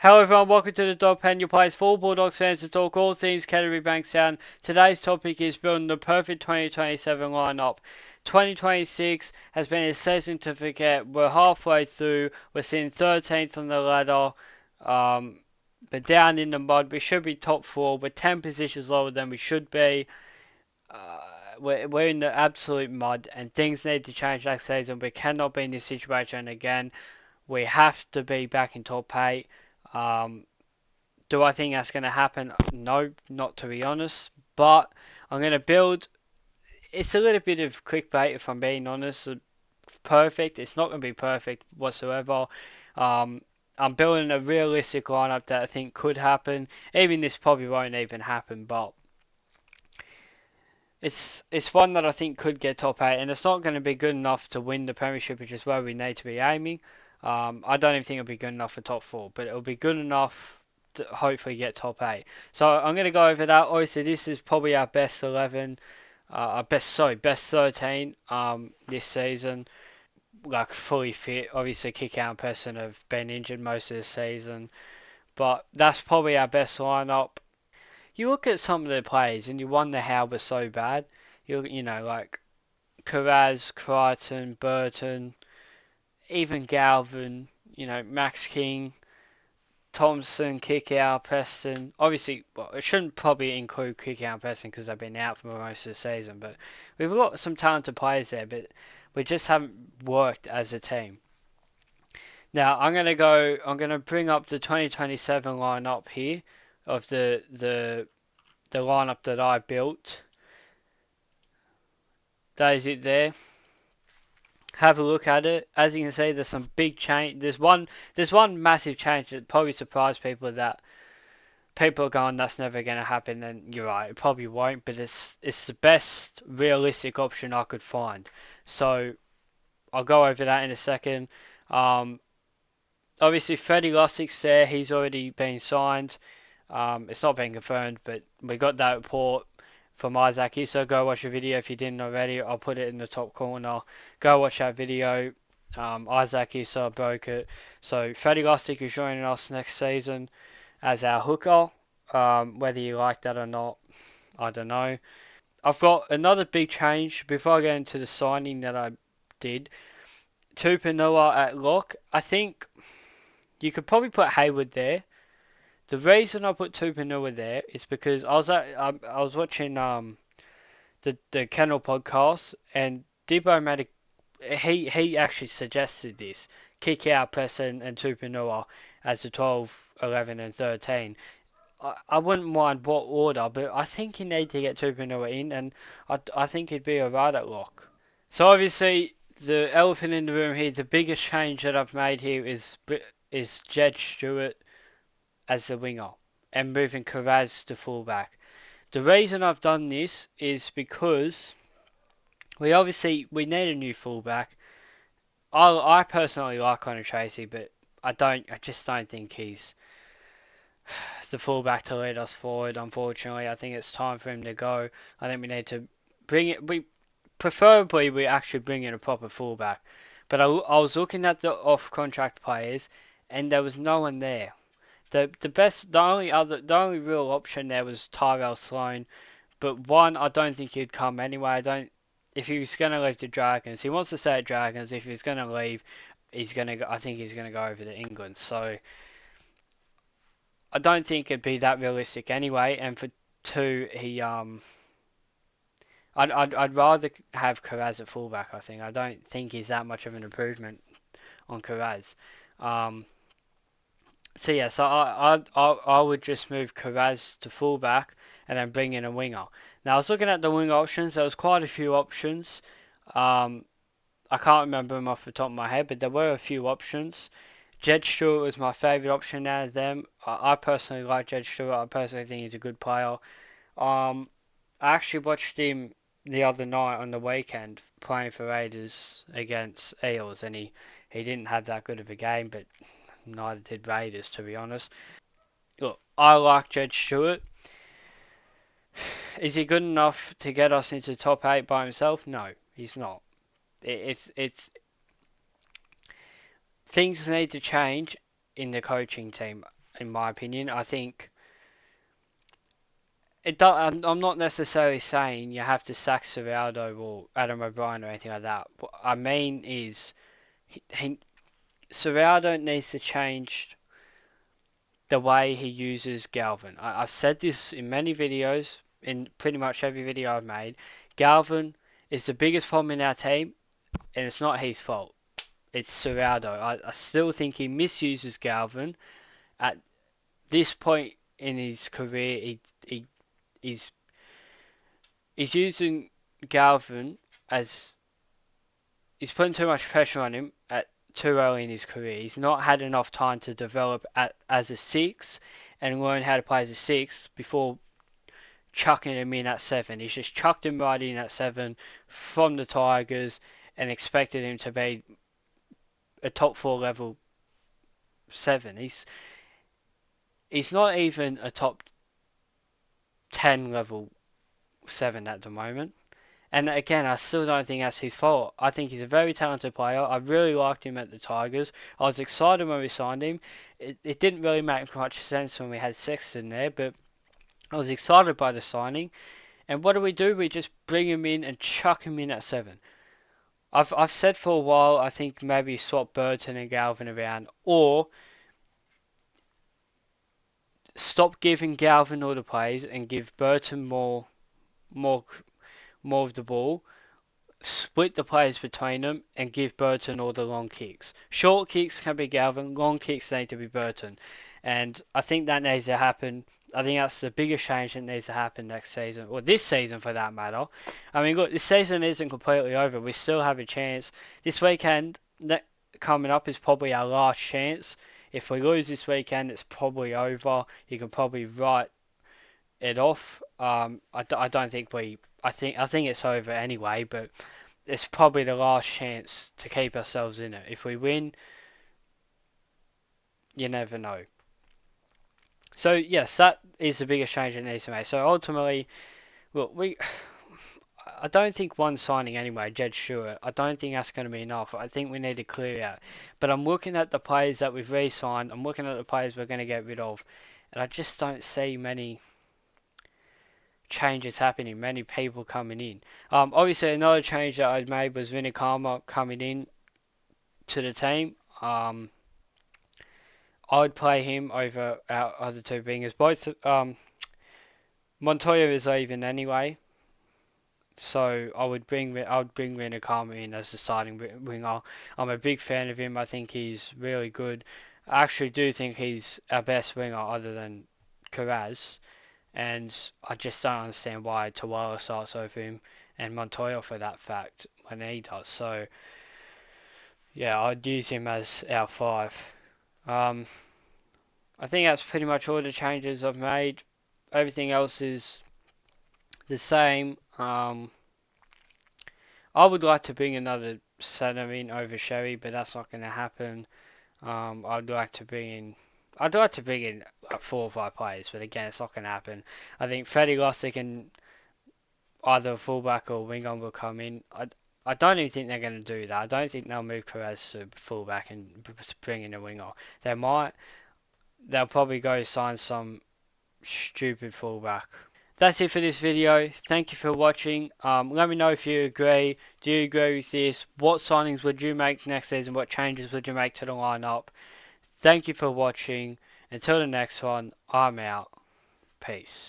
Hello everyone, welcome to the Dog Pen, your place for Bulldogs fans to talk all things Canterbury-Bankstown. Today's topic is building the perfect 2027 lineup. 2026 has been a season to forget. We're halfway through, we're sitting 13th on the ladder, but down in the mud. We should be top 4, we're 10 positions lower than we should be. Uh, we're in the absolute mud and things need to change next season. We cannot be in this situation again. We have to be back in top 8. Um, do I think that's going to happen? No, not to be honest. But I'm going to build. It's a little bit of clickbait if I'm being honest. Perfect. It's not going to be perfect whatsoever. Um, I'm building a realistic lineup that I think could happen. Even this probably won't even happen, but it's one that I think could get top 8, and it's not going to be good enough to win the Premiership, which is where we need to be aiming. I don't even think it'll be good enough for top 4, but it'll be good enough to hopefully get top 8. So I'm going to go over that. Obviously, this is probably our best 11, our best 13 this season. Like fully fit. Obviously, kick out and person have been injured most of the season, but that's probably our best lineup. You look at some of the players and you wonder how we're so bad. Like Carraz, Crichton, Burton, even Galvin, Max King, Thompson, Kickout, Preston. Obviously, well, it shouldn't probably include Kickout and Preston because they've been out for most of the season. But we've got some talented players there, but we just haven't worked as a team. Now I'm gonna bring up the 2027 lineup here of the lineup that I built. That is it there. Have a look at it. As you can see, there's some big change. There's one massive change that probably surprised people that people are going, that's never going to happen. And you're right, it probably won't. But it's the best realistic option I could find. So I'll go over that in a second. Um, Obviously, Freddie Lussick's there. He's already been signed. It's not been confirmed, but we got that report from Isaac Issa. Go watch the video if you didn't already. I'll put it in the top corner. Go watch that video. Isaac Issa broke it. So Freddie Lussick is joining us next season as our hooker. Whether you like that or not, I don't know. I've got another big change before I get into the signing that I did. Tupanua at lock. I think you could probably put Hayward there. The reason I put Tupanua there is because I was watching the Kennel podcast and Dibbo made he actually suggested this kick out Preston and Tupanua as the 12, 11 and 13. I wouldn't mind what order, but I think you need to get Tupanua in, and I think he'd be alright at lock. So obviously the elephant in the room here, the biggest change that I've made here is Jed Stewart as the winger and moving Carraz to fullback. The reason I've done this is because we need a new fullback. I personally like Connor Tracy, but I just don't think he's the fullback to lead us forward. Unfortunately, I think it's time for him to go. I think we need to bring it. We actually bring in a proper fullback. But I was looking at the off contract players, and there was no one there. The only real option there was Tyrell Sloan, but one I don't think he'd come anyway. I don't if he was gonna leave the Dragons, he wants to stay at Dragons. If he's gonna leave, I think he's gonna go over to England. So I don't think it'd be that realistic anyway. And for two, I'd rather have Carraz at fullback. I don't think he's that much of an improvement on Carraz. Um, So yeah, I would just move Carraz to fullback and then bring in a winger. Now I was looking at the wing options. There was quite a few options. Um, I can't remember them off the top of my head, but there were a few options. Jed Stewart was my favourite option out of them. I personally like Jed Stewart. I personally think he's a good player. Um, I actually watched him the other night on the weekend playing for Raiders against Eels, and he didn't have that good of a game, but neither did Raiders, to be honest. Look, I like Jed Stewart. Is he good enough to get us into the top 8 by himself? No, he's not. Things need to change in the coaching team. in my opinion. I think I'm not necessarily saying you have to sack Serraldo or Adam O'Brien or anything like that. What I mean is, Serraldo needs to change the way he uses Galvin. I've said this in many videos, in pretty much every video I've made. Galvin is the biggest problem in our team, and it's not his fault. It's Serraldo. I still think he misuses Galvin. At this point in his career, he's he's using Galvin as he's putting too much pressure on him at too early in his career. He's not had enough time to develop as a six and learn how to play as a six before chucking him in at seven. He's just chucked him right in at seven from the Tigers and expected him to be a top four level seven. He's not even a top 10 level seven at the moment. And again, I still don't think that's his fault. I think he's a very talented player. I really liked him at the Tigers. I was excited when we signed him. It didn't really make much sense when we had Sexton there, but I was excited by the signing. And what do? We just bring him in and chuck him in at seven. I've said for a while, I think maybe swap Burton and Galvin around, or stop giving Galvin all the plays and give Burton more, more of the ball, split the players between them and give Burton all the long kicks. Short kicks can be Galvin, long kicks need to be Burton. And I think that needs to happen. I think that's the biggest change that needs to happen next season, or this season for that matter. I mean, look, this season isn't completely over. We still have a chance. This weekend coming up is probably our last chance. If we lose this weekend, it's probably over. You can probably write it off. I don't think I think it's over anyway, but it's probably the last chance to keep ourselves in it. If we win, you never know. So yes, that is the biggest change that needs to make. So ultimately, look, I don't think one signing anyway, Jed Stewart. I don't think that's going to be enough. I think we need to clear out. But I'm looking at the players that we've re-signed. I'm looking at the players we're going to get rid of, and I just don't see many changes happening, many people coming in. Obviously, another change that I made was Vinny coming in to the team. I would play him over our other two wingers. Both Montoya is leaving anyway, so I would bring Vinny in as the starting winger. I'm a big fan of him. I think he's really good. I actually do think he's our best winger other than Carraz. And I just don't understand why Tawala starts over him and Montoya for that fact when he does. So yeah, I'd use him as our five. Um, I think that's pretty much all the changes I've made. Everything else is the same. I would like to bring another centre in over Sherry, but that's not going to happen. I'd like to bring in like 4 or 5 players, but again, it's not going to happen. I think Freddie Lossick and either a fullback or winger will come in. I don't even think they're going to do that. I don't think they'll move Perez to fullback and bring in a winger. They might. They'll probably go sign some stupid fullback. That's it for this video. Thank you for watching. Let me know if you agree. Do you agree with this? What signings would you make next season? What changes would you make to the lineup? Thank you for watching. Until the next one, I'm out. Peace.